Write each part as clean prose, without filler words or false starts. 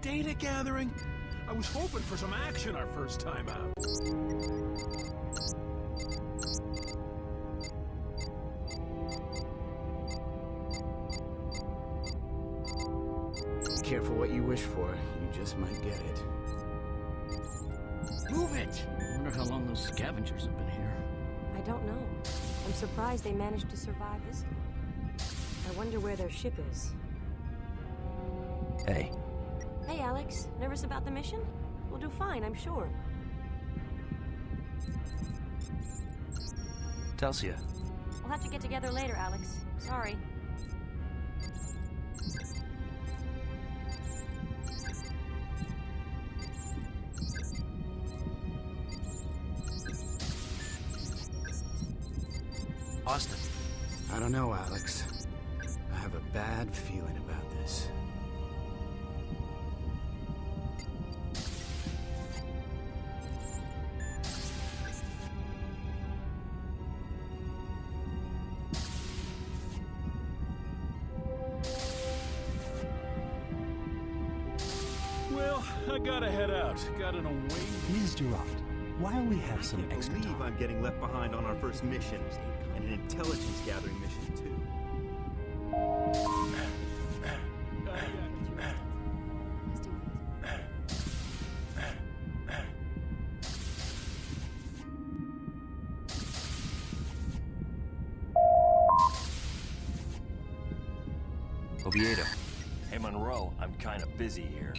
Data gathering? I was hoping for some action our first time out. Careful what you wish for. You just might get it. Move it! I wonder how long those scavengers have been here. I don't know. I'm surprised they managed to survive this long. I wonder where their ship is. Hey. Hey, Alex. Nervous about the mission? We'll do fine, I'm sure. Telsia. We'll have to get together later, Alex. Sorry. Austin. I don't know, Alex. I have a bad feeling about this. Well, I gotta head out. Got an away. Ms. Duroft, while we have some extra I can't believe time... I'm getting left behind on our first mission, and an intelligence gathering mission too. Oviedo. Hey, Monroe, I'm kind of busy here.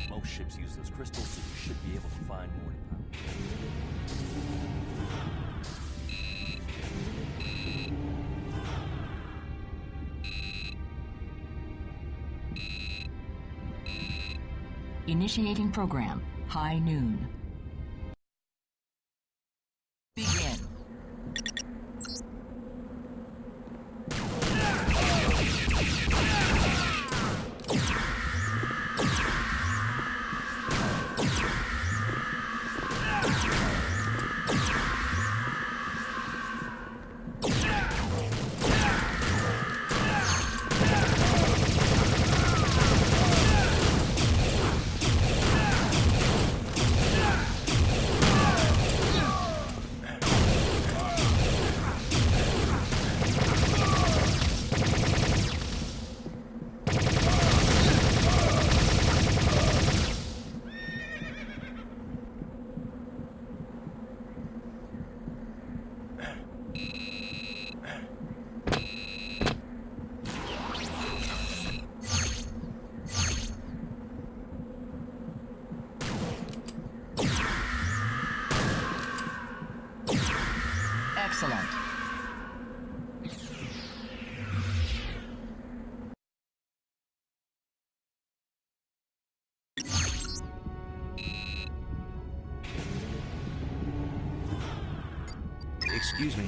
Most ships use those crystals, so you should be able to find morning power. Initiating program. High noon. Begin. Excellent. Excuse me.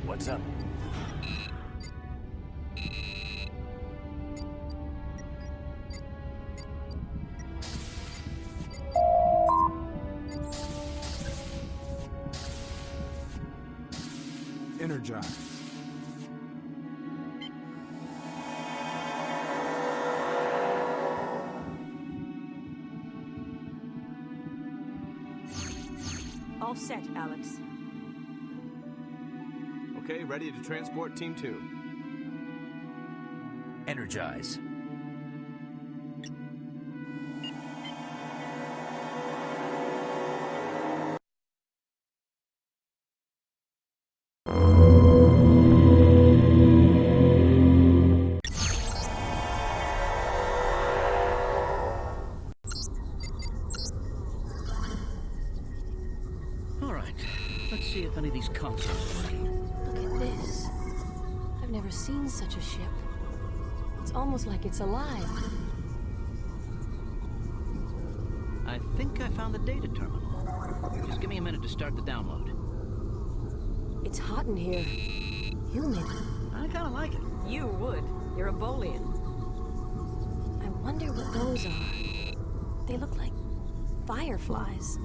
What's up? Energize. All set, Alex. Okay, ready to transport Team 2. Energize. All right. Let's see if any of these consoles are working. Look at this. I've never seen such a ship. It's almost like it's alive. I think I found the data terminal. Just give me a minute to start the download. It's hot in here. Humid. I kind of like it. You would. You're a Bolian. I wonder what those are. They look like fireflies.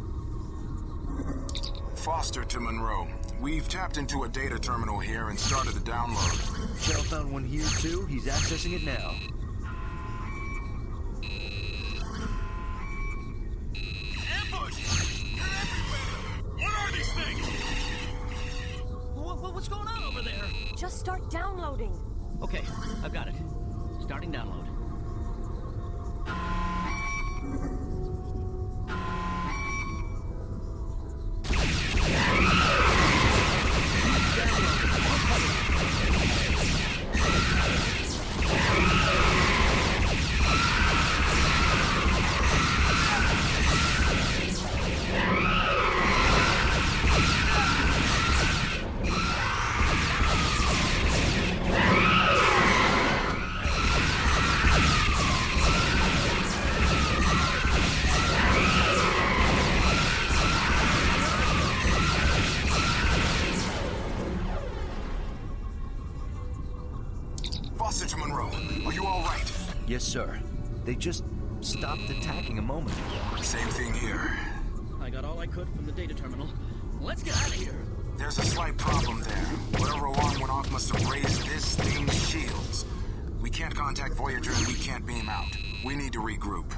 Foster to Monroe. We've tapped into a data terminal here and started the download. Shell found one here too. He's accessing it now. Ambush! You're everywhere! What are these things? What's going on over there? Just start downloading. Okay, I've got it. Starting download. Foster to Monroe, are you all right? Yes, sir. They just stopped attacking a moment ago. Same thing here. I got all I could from the data terminal. Let's get out of here. There's a slight problem there. Whatever alarm went off must have raised this thing's shields. We can't contact Voyager and we can't beam out. We need to regroup.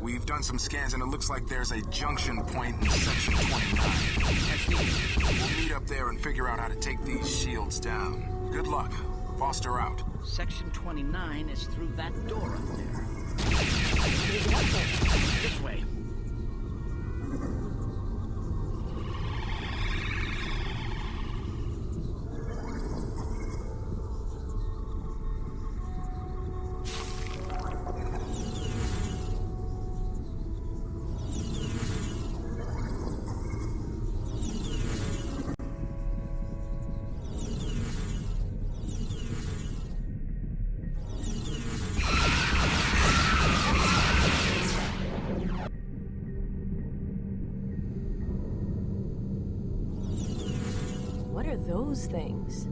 We've done some scans and it looks like there's a junction point in Section 29. We'll meet up there and figure out how to take these shields down. Good luck. Foster out. Section 29 is through that door up there. This way. What are those things?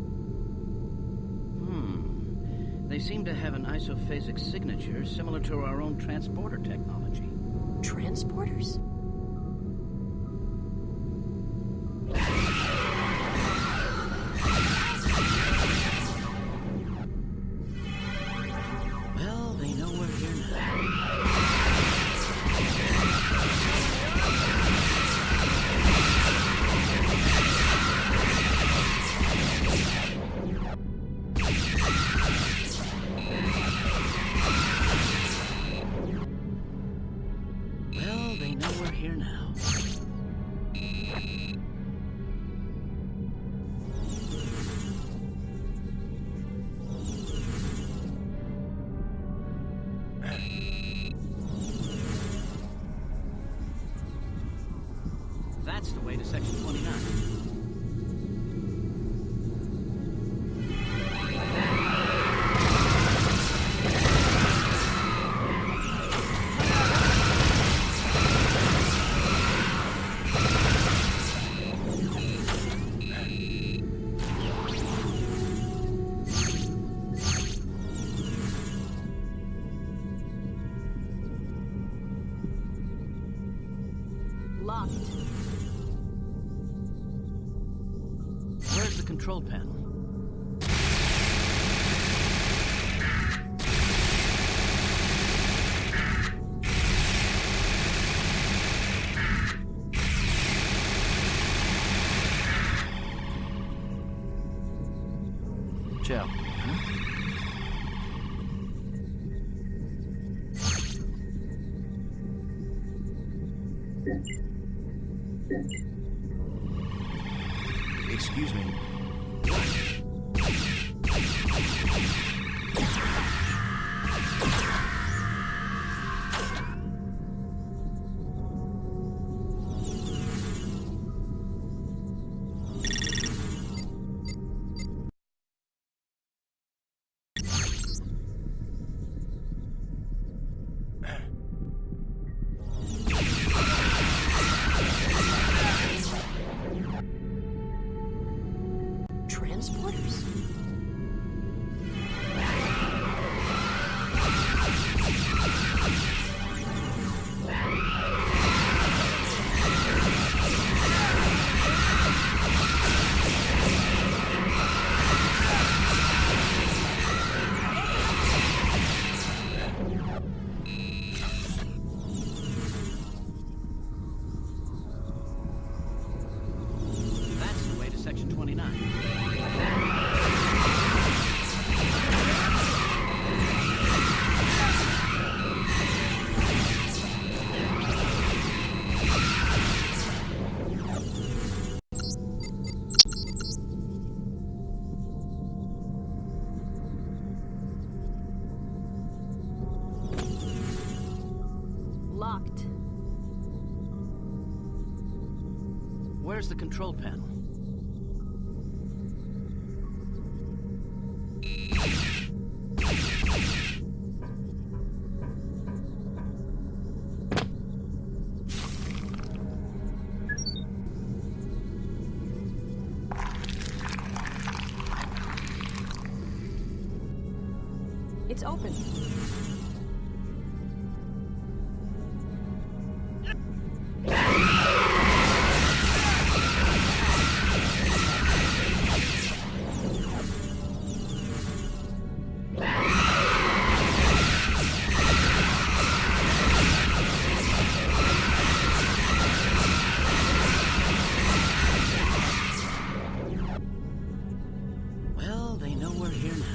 They seem to have an isophasic signature similar to our own transporter technology. Transporters? Well, they know we're here now. Here now. That's the way to Section 29. Locked. Where's the control panel? Joe. Excuse me. locked. Where's the control panel? It's open. Well, they know we're here now.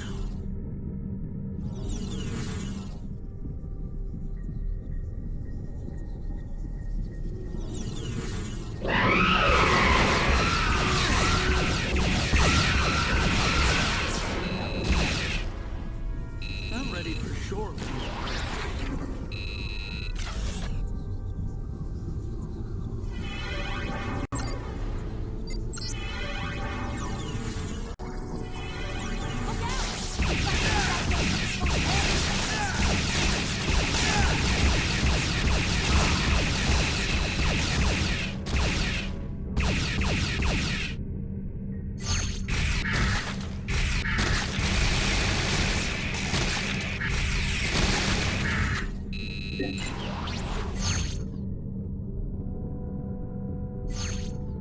I'm ready for shore.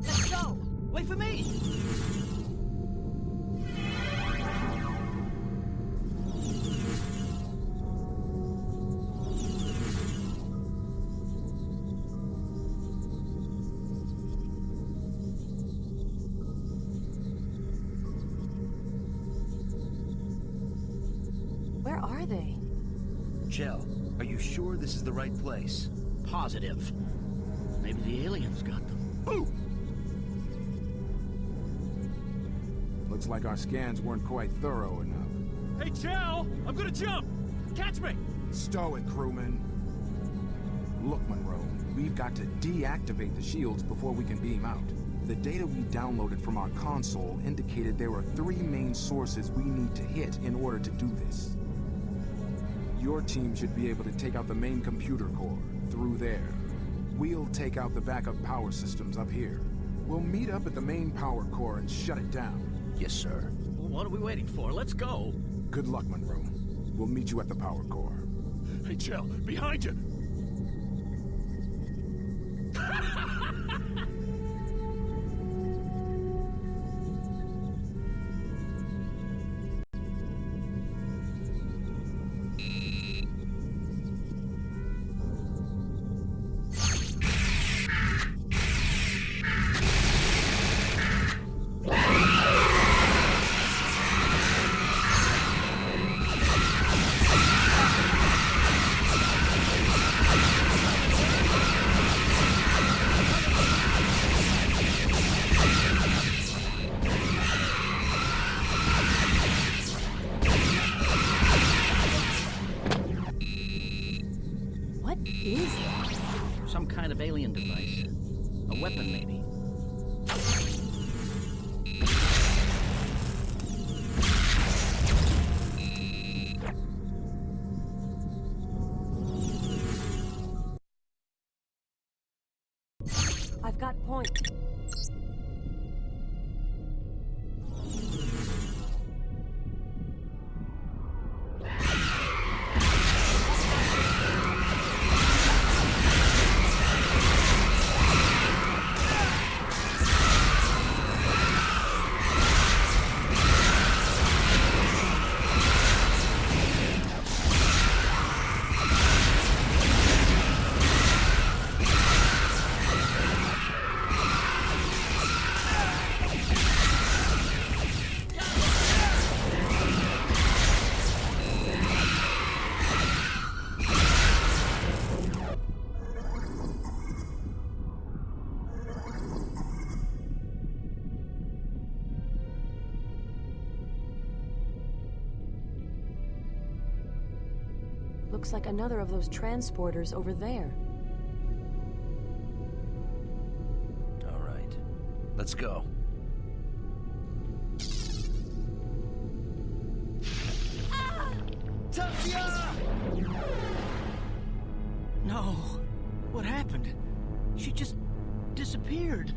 Let's go! Wait for me! Where are they? Jell, are you sure this is the right place? Positive. Maybe the aliens got them. Looks like our scans weren't quite thorough enough. Hey, Chow! I'm gonna jump! Catch me! Stow it, crewman. Look, Monroe, we've got to deactivate the shields before we can beam out. The data we downloaded from our console indicated there are 3 main sources we need to hit in order to do this. Your team should be able to take out the main computer core through there. We'll take out the backup power systems up here. We'll meet up at the main power core and shut it down. Yes, sir. Well, what are we waiting for? Let's go. Good luck, Monroe. We'll meet you at the power core. Hey, Chow, behind you! What is that? Some kind of alien device. A weapon, maybe. I've got point. Looks like another of those transporters over there. Let's go. No. What happened? She just disappeared.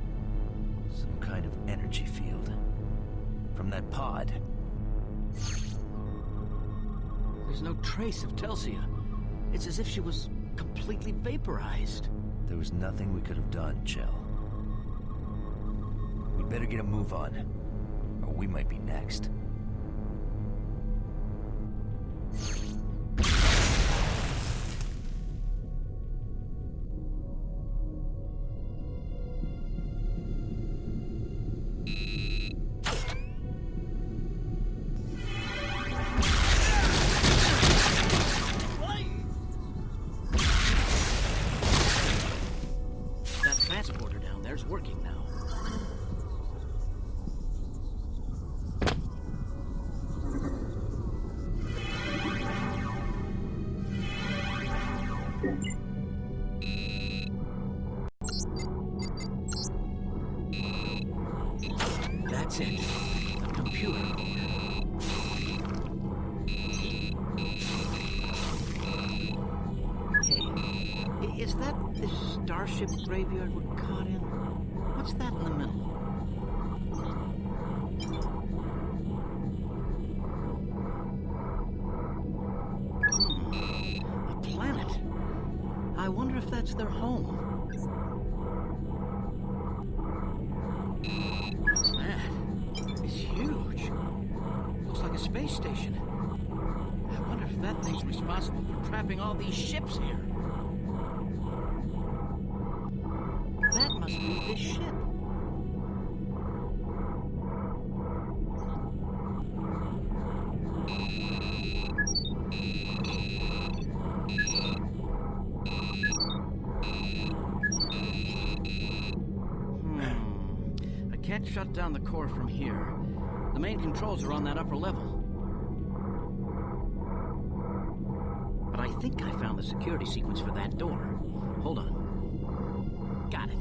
Some kind of energy field. From that pod. There's no trace of Telsia. It's as if she was completely vaporized. There was nothing we could have done, Chell. We'd better get a move on, or we might be next. Working now. That's it. The computer. Hey, is that the starship graveyard we're caught in? What's that in the middle? A planet. I wonder if that's their home. What's that? It's huge. Looks like a space station. I wonder if that thing's responsible for trapping all these ships here. That must be this ship. I can't shut down the core from here. The main controls are on that upper level. But I think I found the security sequence for that door. Hold on. Got it.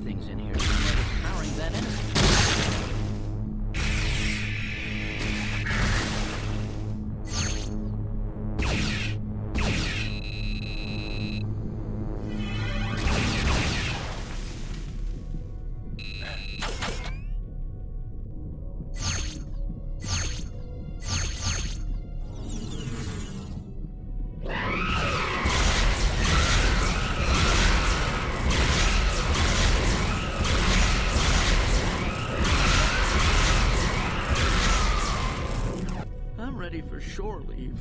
Things in here powering that energy. For shore leave.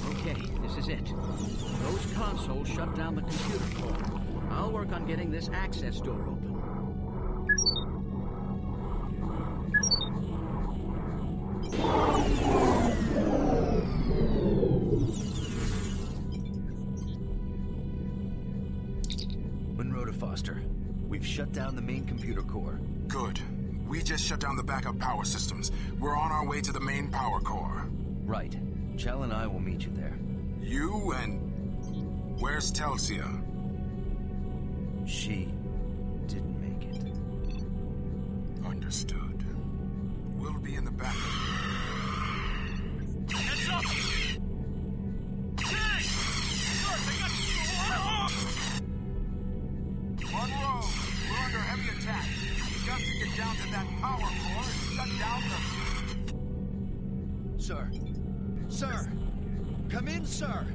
Okay, this is it. Those consoles shut down the computer core. I'll work on getting this access door open. Monroe to Foster. We've shut down the main computer core. Good. We just shut down the backup power systems. We're on our way to the main power core. Right. Chell and I will meet you there. You and... Where's Telsia? She didn't make it. Understood. We'll be in the back. Heads up! Hey! Look, they got... Monroe, we're under heavy attack. We've got to get down to that power core and shut down the... Sir! Sir! Come in, sir!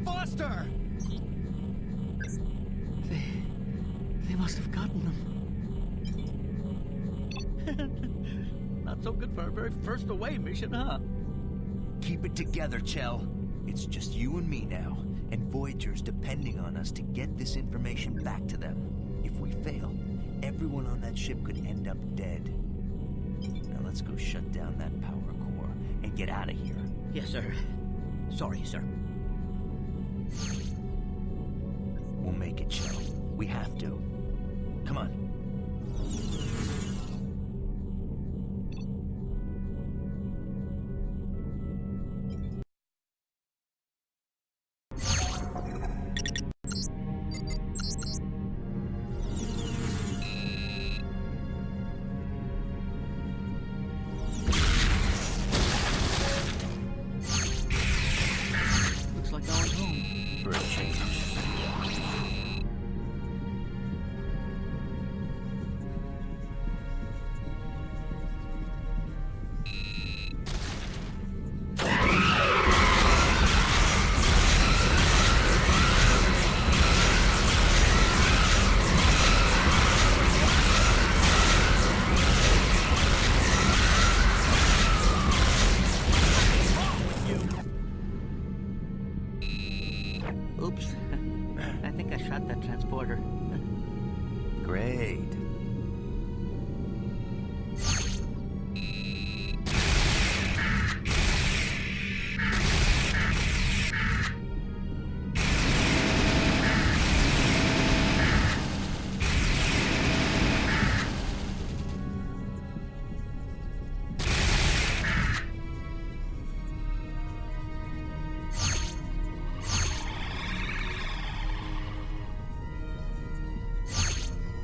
Foster! They must have gotten them. Not so good for our very first away mission, huh? Keep it together, Chell. It's just you and me now, and Voyager's depending on us to get this information back to them. If we fail, everyone on that ship could end up dead. Now let's go shut down that power core and get out of here. Yes, sir. Sorry, sir. We'll make it, Chell. We have to. Come on. Looks like going home. For a change. Oops. I think I shot that transporter. Great.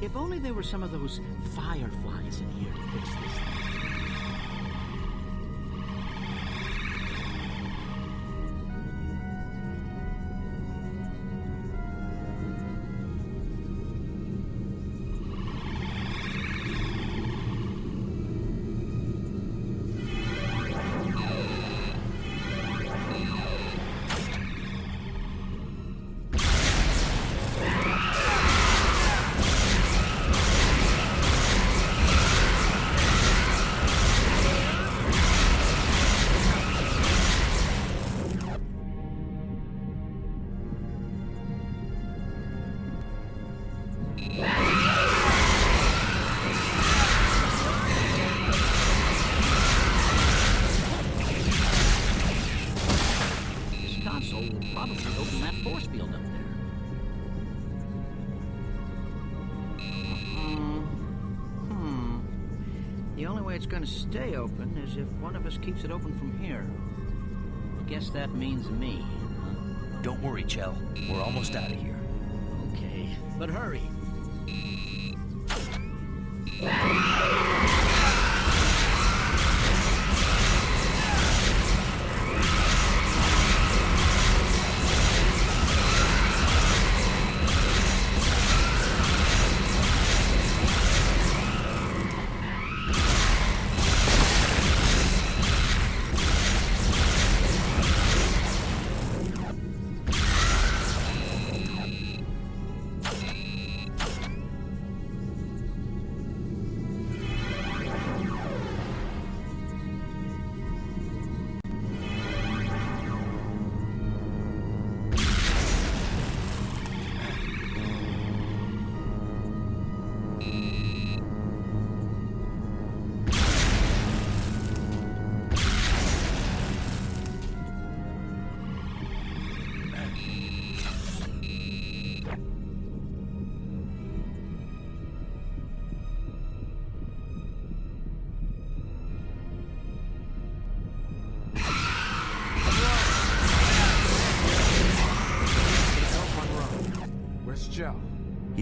If only there were some of those fireflies in here to fix this thing. The only way it's going to stay open is if one of us keeps it open from here. I guess that means me. Don't worry, Chell. We're almost out of here. Okay, but hurry.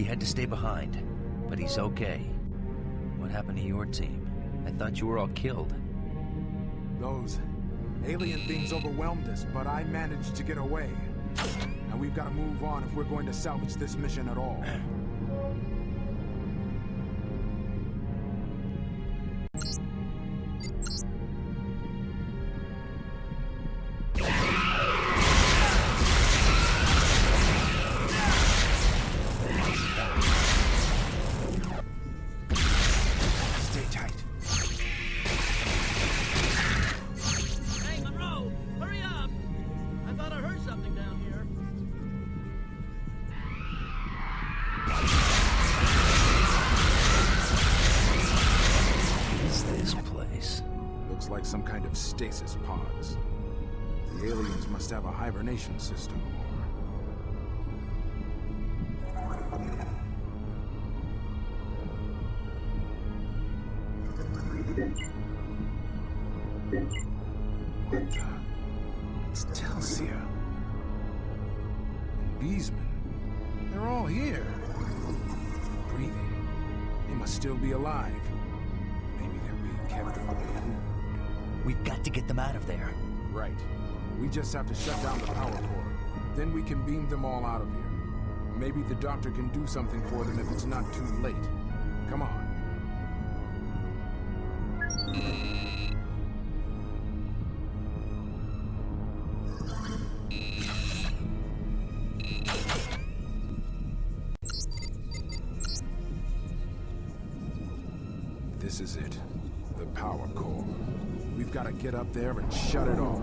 had to stay behind, but he's okay. What happened to your team? I thought you were all killed. Those alien things overwhelmed us, but I managed to get away. Now we've got to move on if we're going to salvage this mission at all. Like some kind of stasis pods. The aliens must have a hibernation system. What the? It's Telsia. And Beesman. They're all here. Breathing. They must still be alive. Maybe they're being kept in the food. We've got to get them out of there. Right. We just have to shut down the power core. Then we can beam them all out of here. Maybe the doctor can do something for them if it's not too late. Come on. This is it. The power core. We've got to get up there and shut it off.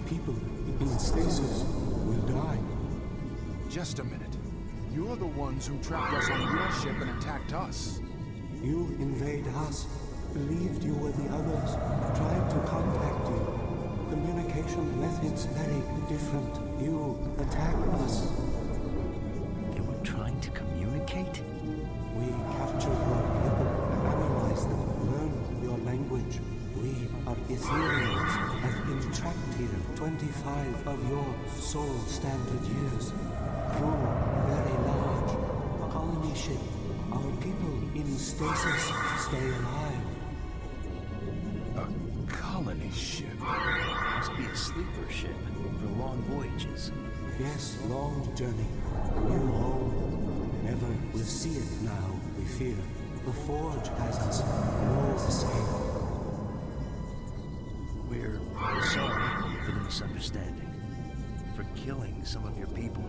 People in stasis will die. Just a minute. You're the ones who trapped us on your ship and attacked us. You invade us, believed you were the others, tried to contact you. Communication methods very different. You attacked us. They were trying to communicate? We captured your people, analyzed them, learned your language. We are Ethereals, have been trapped here 25 of your soul standard years. Crew very large. Colony ship. Our people in stasis stay alive. A colony ship? Must be a sleeper ship for long voyages. Yes, long journey. New home. Never will see it now, we fear. The Forge has us. No escape. We're sorry for the misunderstanding. For killing some of your people.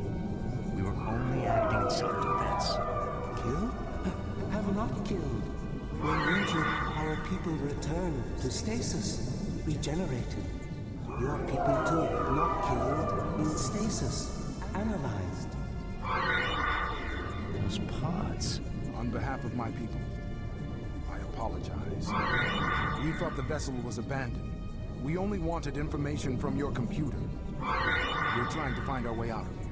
We were only acting in self-defense. Killed? Have not killed. When injured, our people returned to stasis. Regenerated. Your people too, not killed, in stasis. Analyzed. Those pods. On behalf of my people, I apologize. We thought the vessel was abandoned. We only wanted information from your computer. We're trying to find our way out of here.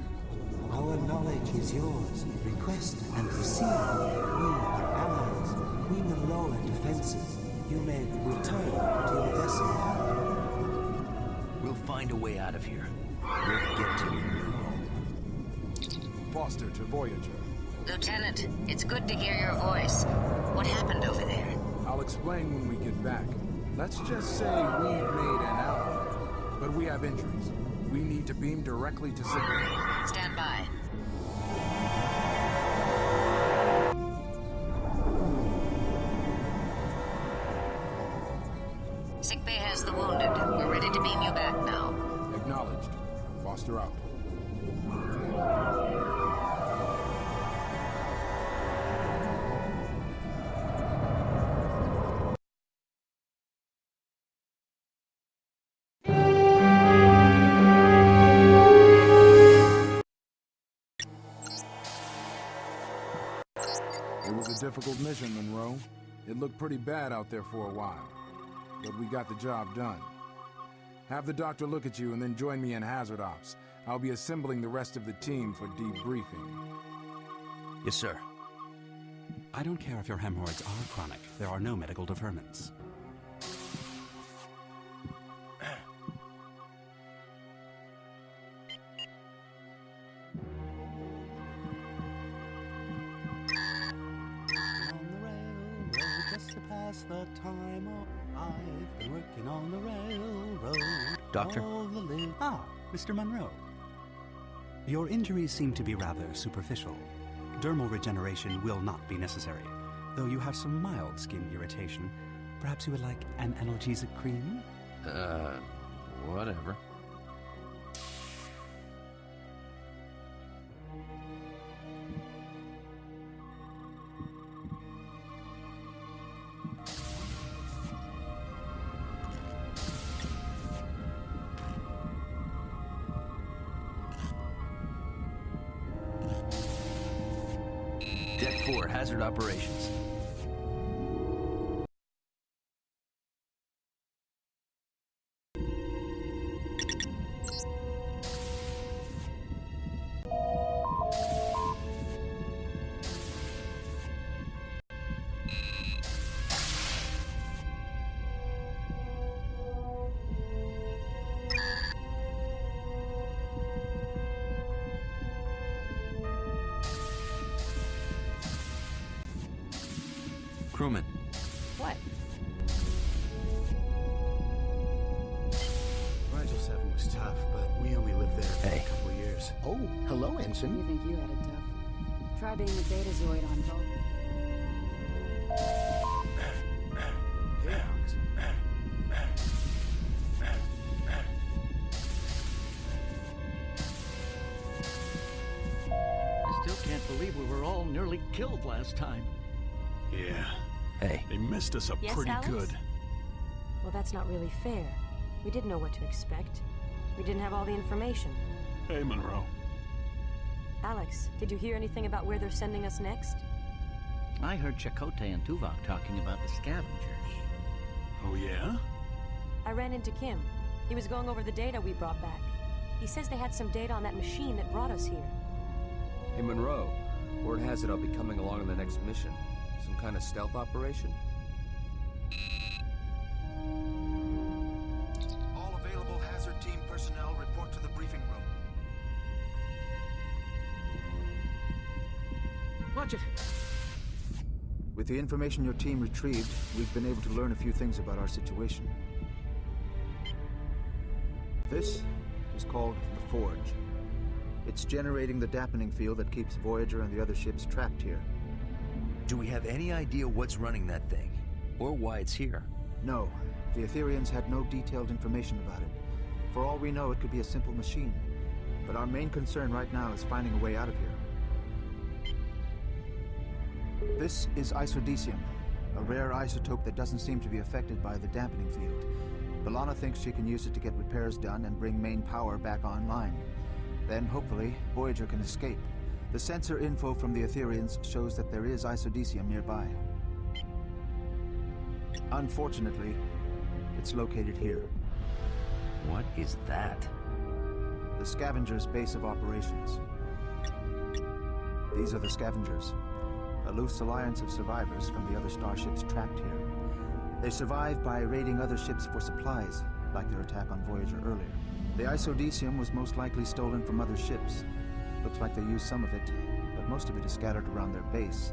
Our knowledge is yours. Request and receive. We are allies. We will lower defenses. You may return to your vessel. We'll find a way out of here. We'll get to your new home. Foster to Voyager. Lieutenant, it's good to hear your voice. What happened over there? I'll explain when we get back. Let's just say we've made an ally. But we have injuries. We need to beam directly to signal. Stand by. Sickbay has the wounded. We're ready to beam you back now. Acknowledged. Foster out. It was a difficult mission, Monroe. It looked pretty bad out there for a while. But we got the job done. Have the doctor look at you and then join me in Hazard Ops. I'll be assembling the rest of the team for debriefing. Yes, sir. I don't care if your hemorrhoids are chronic. There are no medical deferments. The time I've been working on the railroad. Doctor? Mr. Monroe. Your injuries seem to be rather superficial. Dermal regeneration will not be necessary, though you have some mild skin irritation. Perhaps you would like an analgesic cream? Whatever. Deck 4, hazard operations. Crewman. What? Voyager 7 was tough, but we only lived there for a couple of years. Oh, hello, Ensign. You think you had it tough? Try being the Betazoid on Voyager. Hey, Alex. I still can't believe we were all nearly killed last time. Yeah. Hey. They missed us up pretty Alex? good. Well, that's not really fair. We didn't know what to expect. We didn't have all the information. Hey, Monroe. Alex, did you hear anything about where they're sending us next? I heard Chakotay and Tuvok talking about the scavengers. Oh, yeah? I ran into Kim. He was going over the data we brought back. He says they had some data on that machine that brought us here. Hey, Monroe. Word has it I'll be coming along on the next mission. Some kind of stealth operation? All available hazard team personnel report to the briefing room. Watch it! With the information your team retrieved, we've been able to learn a few things about our situation. This is called the Forge. It's generating the dampening field that keeps Voyager and the other ships trapped here. Do we have any idea what's running that thing? Or why it's here? No. The Ethereans had no detailed information about it. For all we know, it could be a simple machine. But our main concern right now is finding a way out of here. This is isodecium, a rare isotope that doesn't seem to be affected by the dampening field. B'Elanna thinks she can use it to get repairs done and bring main power back online. Then, hopefully, Voyager can escape. The sensor info from the Ethereans shows that there is isodecium nearby. Unfortunately, it's located here. What is that? The Scavengers' base of operations. These are the Scavengers, a loose alliance of survivors from the other starships trapped here. They survive by raiding other ships for supplies, like their attack on Voyager earlier. The isodecium was most likely stolen from other ships. Looks like they used some of it, but most of it is scattered around their base.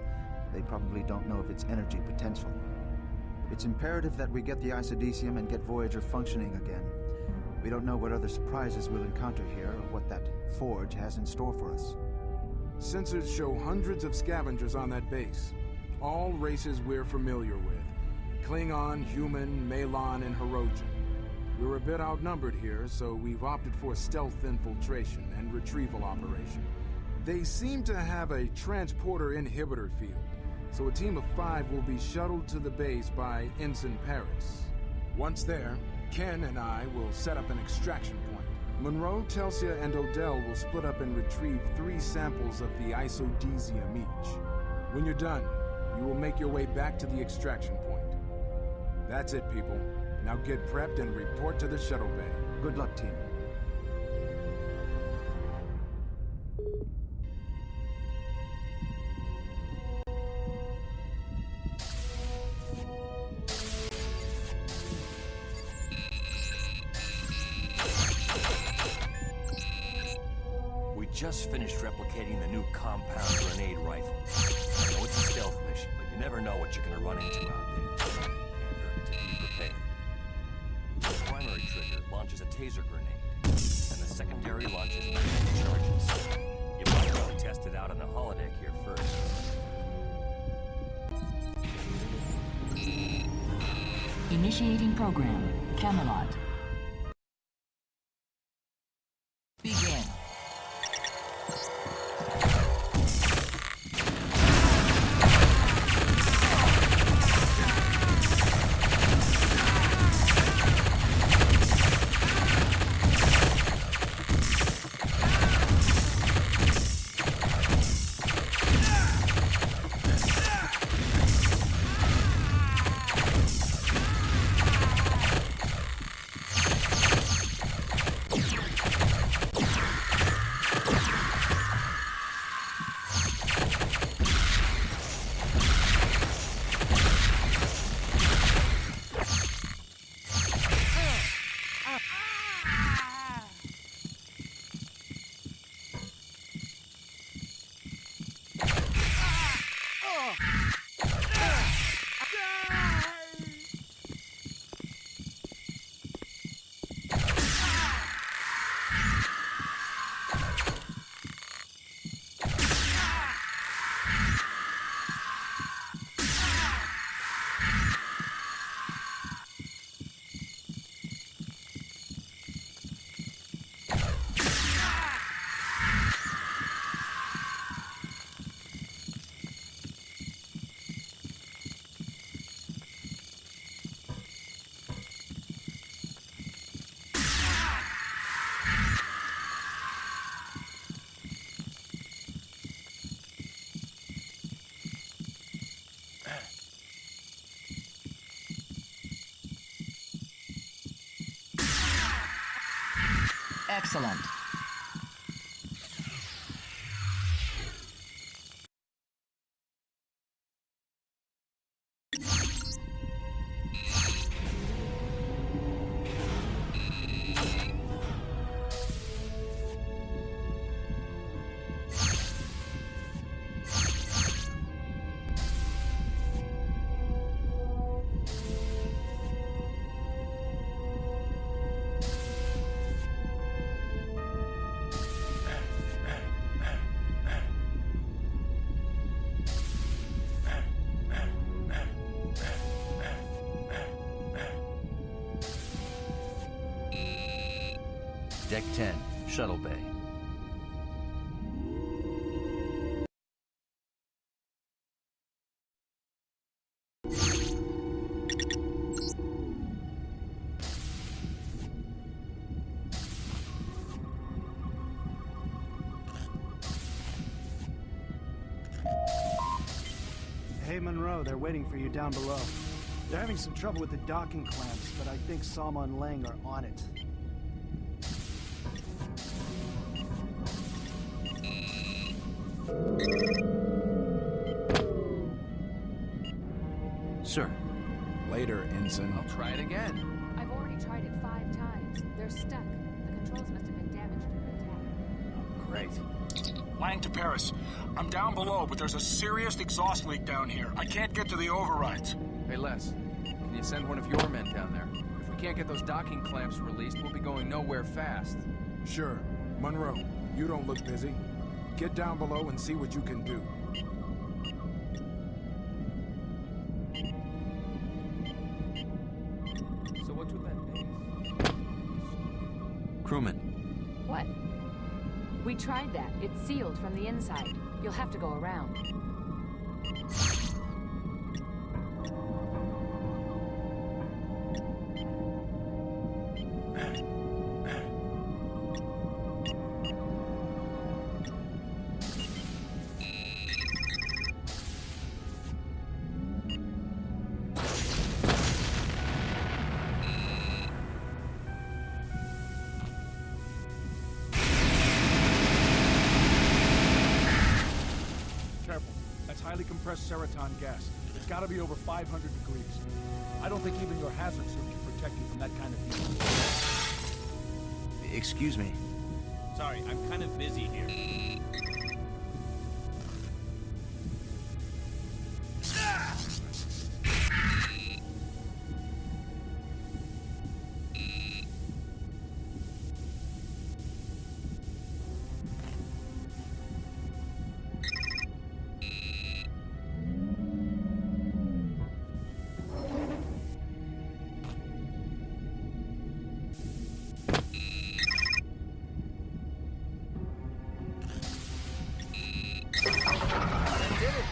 They probably don't know of its energy potential. It's imperative that we get the isodecium and get Voyager functioning again. We don't know what other surprises we'll encounter here or what that forge has in store for us. Sensors show hundreds of scavengers on that base. All races we're familiar with. Klingon, human, Malon, and Hirogen. We're a bit outnumbered here, so we've opted for stealth infiltration and retrieval operation. They seem to have a transporter inhibitor field, so a team of 5 will be shuttled to the base by Ensign Paris. Once there, Ken and I will set up an extraction point. Monroe, Telsia, and Odell will split up and retrieve 3 samples of the isodecium each. When you're done, you will make your way back to the extraction point. That's it, people. Now get prepped and report to the shuttle bay. Good luck, team. We just finished replicating the new compound grenade rifle. I know it's a stealth mission, but you never know what you're gonna run into out there. And to be prepared. The primary trigger launches a taser grenade, and the secondary launches magnetic charges. You might want to test it out on the holodeck here first. Initiating program. Camelot. Begin. Excellent. Deck 10, Shuttle Bay. Hey, Monroe, they're waiting for you down below. They're having some trouble with the docking clamps, but I think Salma and Lang are on it. Sir. Later, Ensign. I'll try it again. I've already tried it 5 times. They're stuck. The controls must have been damaged in the attack. Great. Lang to Paris. I'm down below, but there's a serious exhaust leak down here. I can't get to the overrides. Hey, Les. Can you send one of your men down there? If we can't get those docking clamps released, we'll be going nowhere fast. Sure. Monroe, you don't look busy. Get down below and see what you can do. So what's with that base? Crewman. What? We tried that. It's sealed from the inside. You'll have to go around. highly compressed seroton gas. It's gotta be over 500 degrees. I don't think even your hazard suit can protect you from that kind of heat. Excuse me. Sorry, I'm kind of busy here.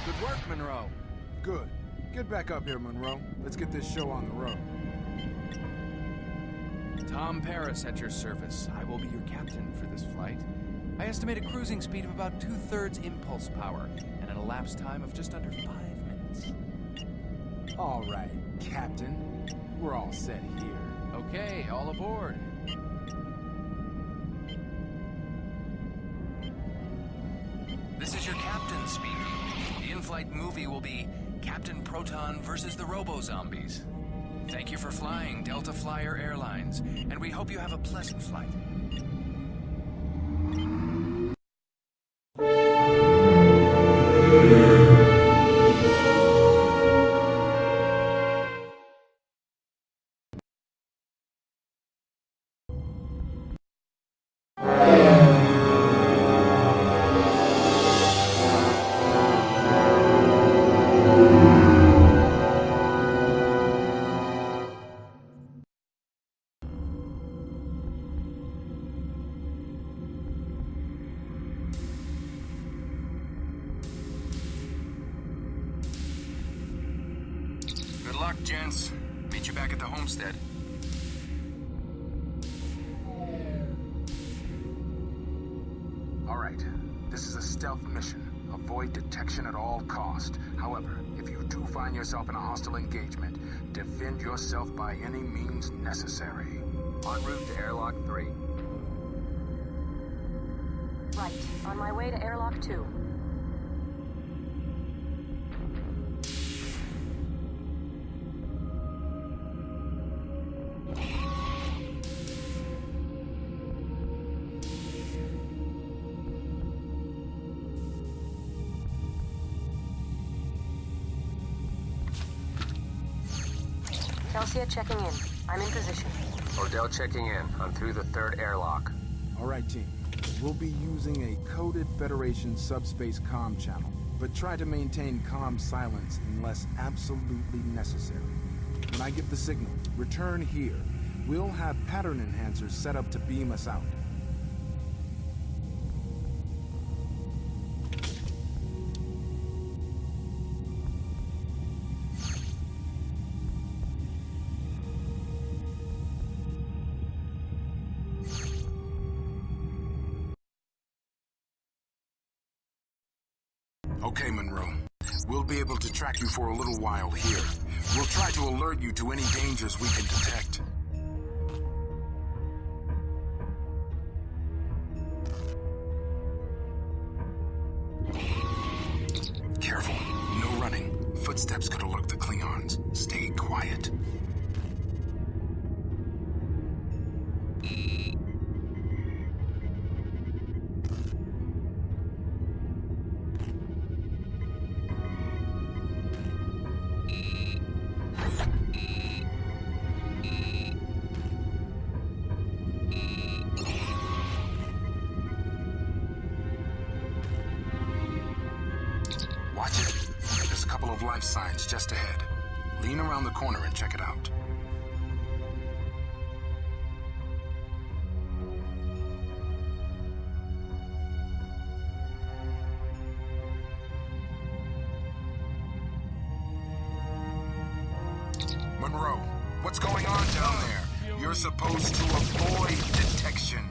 Good work, Monroe. Good. Get back up here, Monroe. Let's get this show on the road. Tom Paris at your service. I will be your captain for this flight. I estimate a cruising speed of about 2/3 impulse power and an elapsed time of just under 5 minutes. All right, Captain. We're all set here. Okay, all aboard. This is your captain speaking. The in-flight movie will be Captain Proton versus the Robo-Zombies. Thank you for flying Delta Flyer Airlines, and we hope you have a pleasant flight. Good luck, gents. Meet you back at the homestead. All right. This is a stealth mission. Avoid detection at all cost. However, if you do find yourself in a hostile engagement, defend yourself by any means necessary. En route to Airlock 3. Right. On my way to Airlock 2. Celsia checking in. I'm in position. Odell checking in. I'm through the 3rd airlock. All right, team. We'll be using a coded Federation subspace comm channel, but try to maintain comm silence unless absolutely necessary. When I give the signal, return here. We'll have pattern enhancers set up to beam us out. Okay, Monroe. We'll be able to track you for a little while here. We'll try to alert you to any dangers we can detect. Careful. No running. Footsteps could alert the Klingons. Stay quiet. Watch it. There's a couple of life signs just ahead. Lean around the corner and check it out. Monroe, what's going on down there? You're supposed to avoid detection.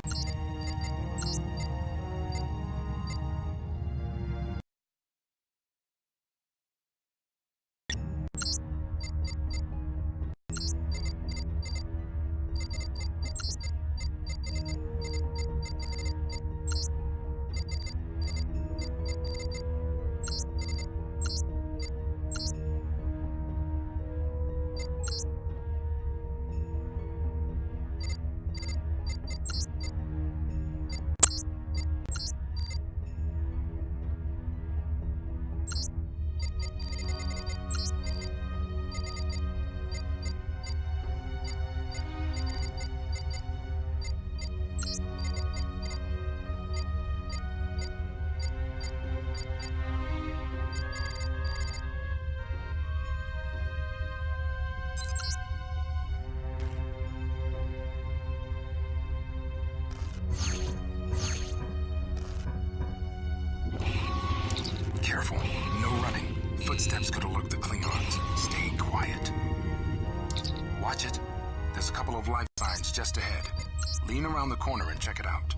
footsteps could alert the Klingons. Stay quiet. Watch it. There's a couple of life signs just ahead. Lean around the corner and check it out.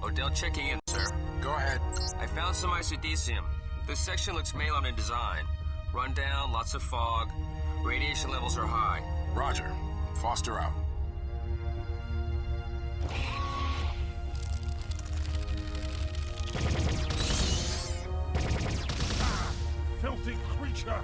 Odell checking in, sir. Go ahead. I found some isodecium. This section looks Malon in design. Rundown, lots of fog. Radiation levels are high. Roger. Foster out. Filthy creature!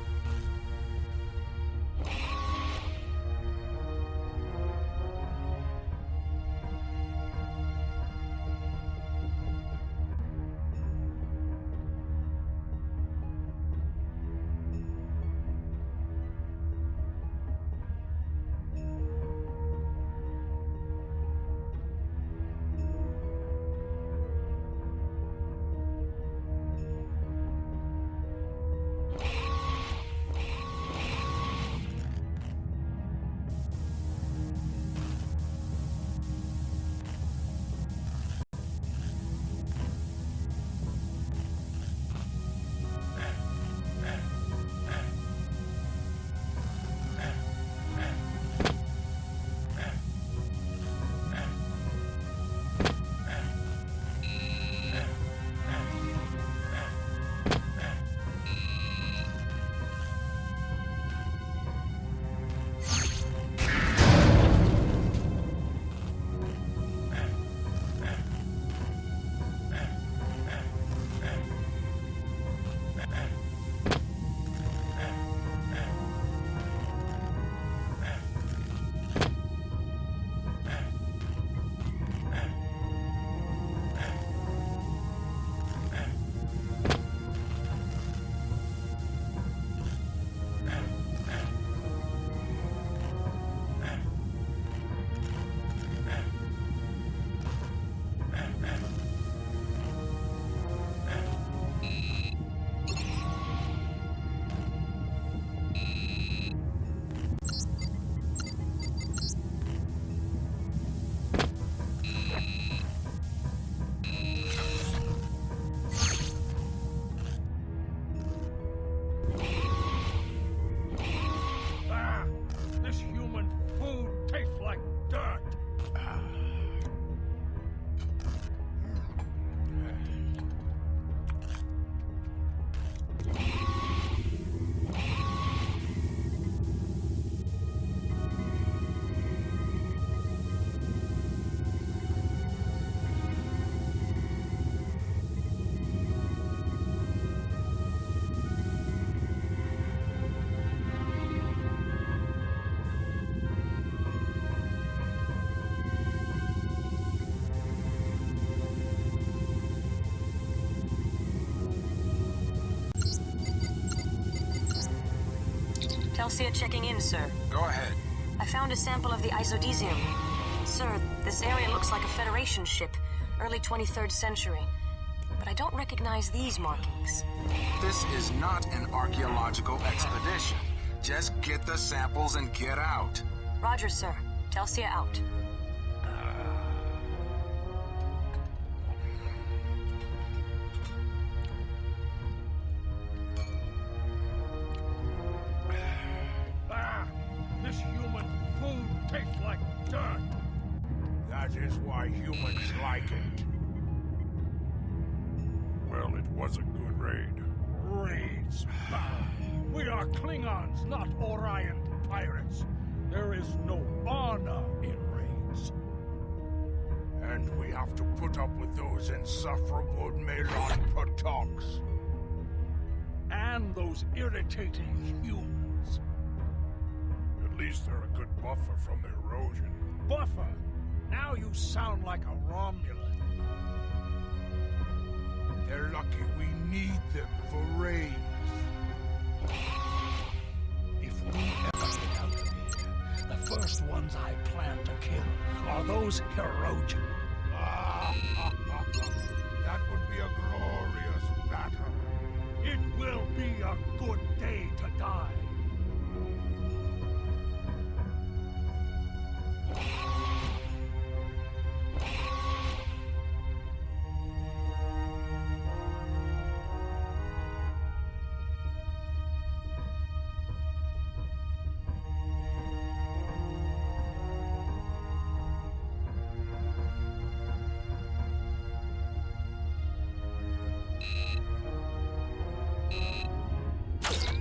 Telsia checking in, sir. Go ahead. I found a sample of the isodecium. Sir, this area looks like a Federation ship, early 23rd century. But I don't recognize these markings. This is not an archaeological expedition. Just get the samples and get out. Roger, sir. Delcia out. This human food tastes like dirt. That is why humans like it. Well, it was a good raid. Raids. We are Klingons, not Orion pirates. There is no honor in raids. And we have to put up with those insufferable Melon Protox. And those irritating humans. At least they're a good buffer from erosion. Buffer? Now you sound like a Romulan. They're lucky we need them for raids. If we ever get out of here, the first ones I plan to kill are those Herodians. That would be a glorious battle. It will be a good day to die.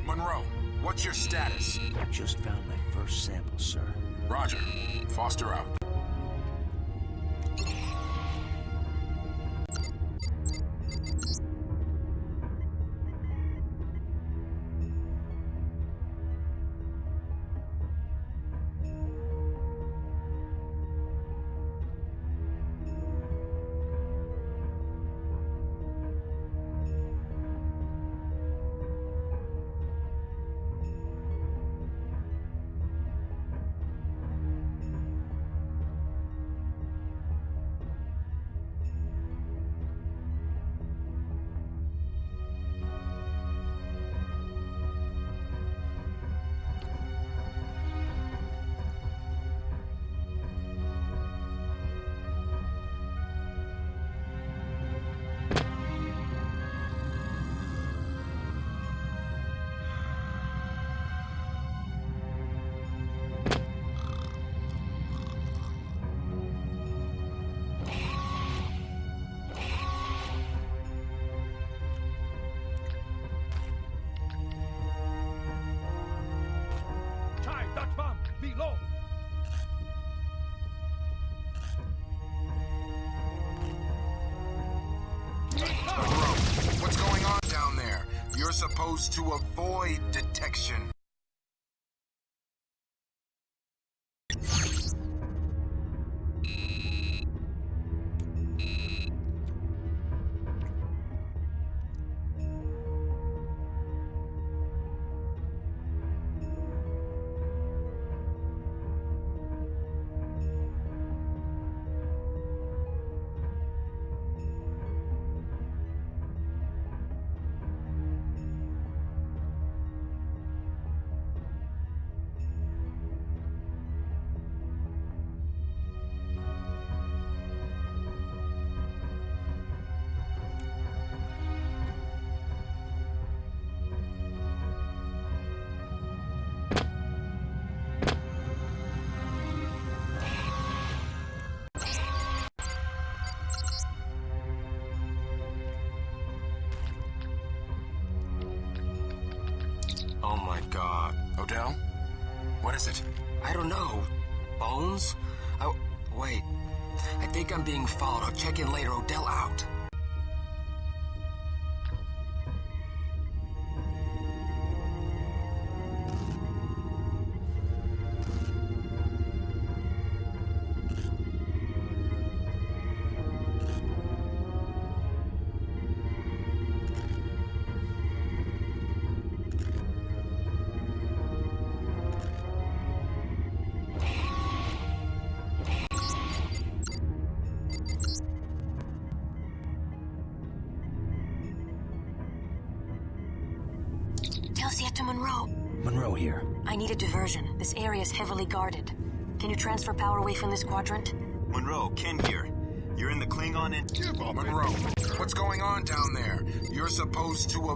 Monroe, what's your status? Just found my first sample, sir. Roger. Foster out. Below. Monroe, what's going on down there? You're supposed to avoid detection. Oh my god. Odell? What is it? I don't know. Bones? Oh, wait. I think I'm being followed. I'll check in later. Odell out. Delcia to Monroe. Monroe here. I need a diversion. This area is heavily guarded. Can you transfer power away from this quadrant? Monroe, Ken here. You're in the Klingon and... Give up, Monroe, what's going on down there? You're supposed to...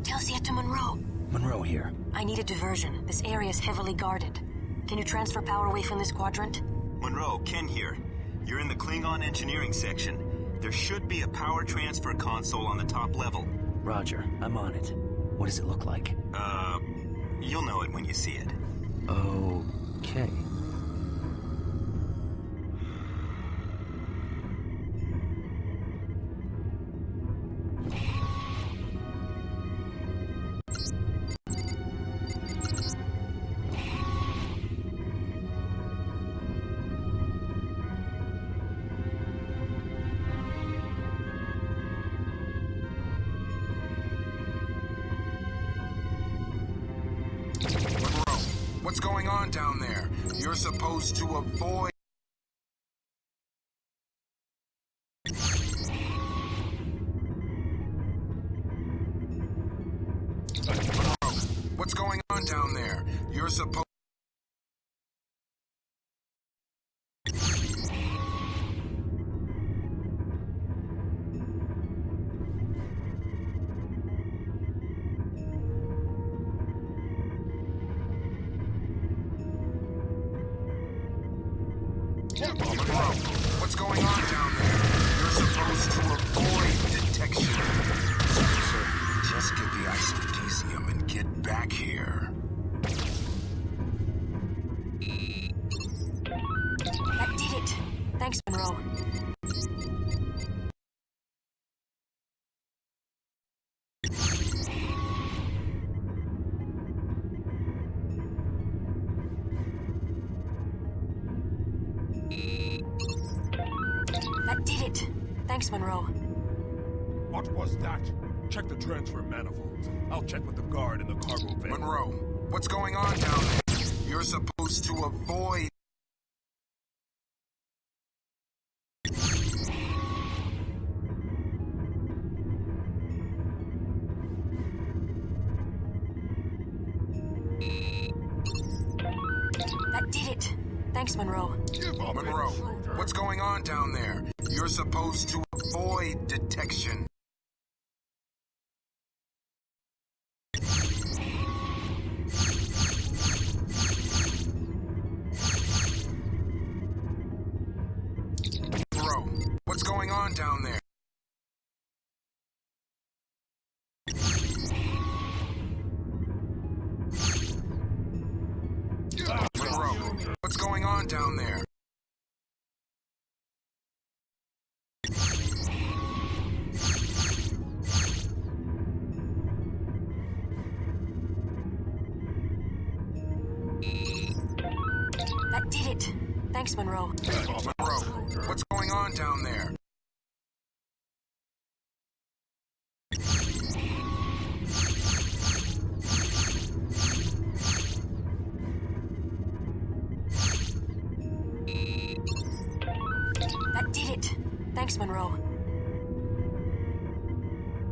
Telsiet to Monroe. Monroe here. I need a diversion. This area is heavily guarded. Can you transfer power away from this quadrant? Monroe, Ken here. You're in the Klingon engineering section. There should be a power transfer console on the top level. Roger, I'm on it. What does it look like? You'll know it when you see it. Okay. What's going on down there? You're supposed to avoid... What's going on down there? You're supposed... What's going on down there? You're supposed to avoid detection. Sir, just get the isodesium and get back here. That did it. Thanks, Monroe. That did it. Thanks, Monroe. What was that? Check the transfer manifolds. I'll check with the guard in the cargo bay. Monroe, what's going on down there? You're supposed to avoid... That did it. Thanks, Monroe. Monroe, what's going on down there? You're supposed to avoid detection. Monroe, what's going on down there? Monroe, what's going on down there? That did it. Thanks, Monroe. Monroe, what's going on down there? That did it. Thanks, Monroe.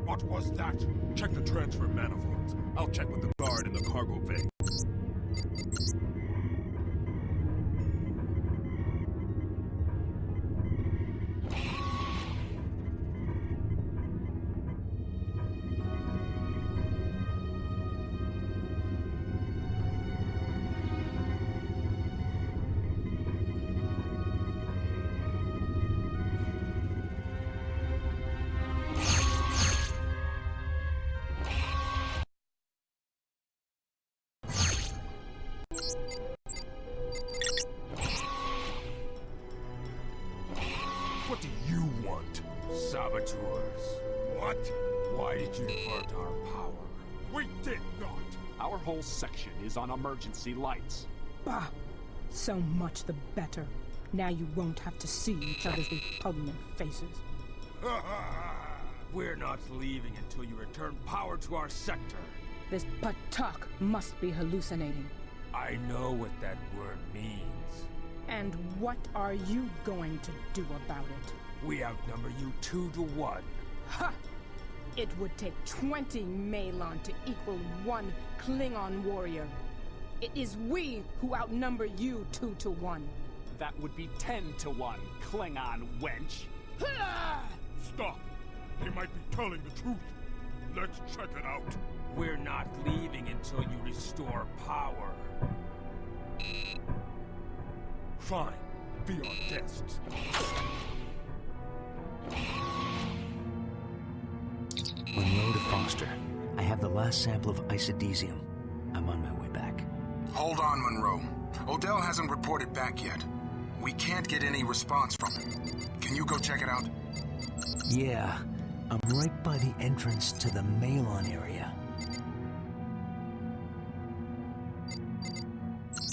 What was that? Check the transfer manifolds. I'll check with the guard in the cargo bay. What do you want? Saboteurs. What? Why did you divert our power? We did not. Our whole section is on emergency lights. Bah! So much the better. Now you won't have to see each other's repugnant faces. We're not leaving until you return power to our sector. This Patak must be hallucinating. I know what that word means. And what are you going to do about it? We outnumber you 2-to-1. Ha! It would take 20 Malon to equal 1 Klingon warrior. It is we who outnumber you 2-to-1. That would be 10-to-1, Klingon wench. Stop! They might be telling the truth. Let's check it out. We're not leaving until you restore power. Fine. Be our guests. Monroe to Foster. I have the last sample of isodesium. I'm on my way back. Hold on, Monroe. Odell hasn't reported back yet. We can't get any response from him. Can you go check it out? Yeah, I'm right by the entrance to the Malon area.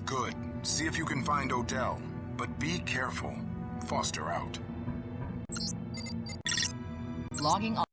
Good. See if you can find Odell. But be careful. Foster out. Logging on.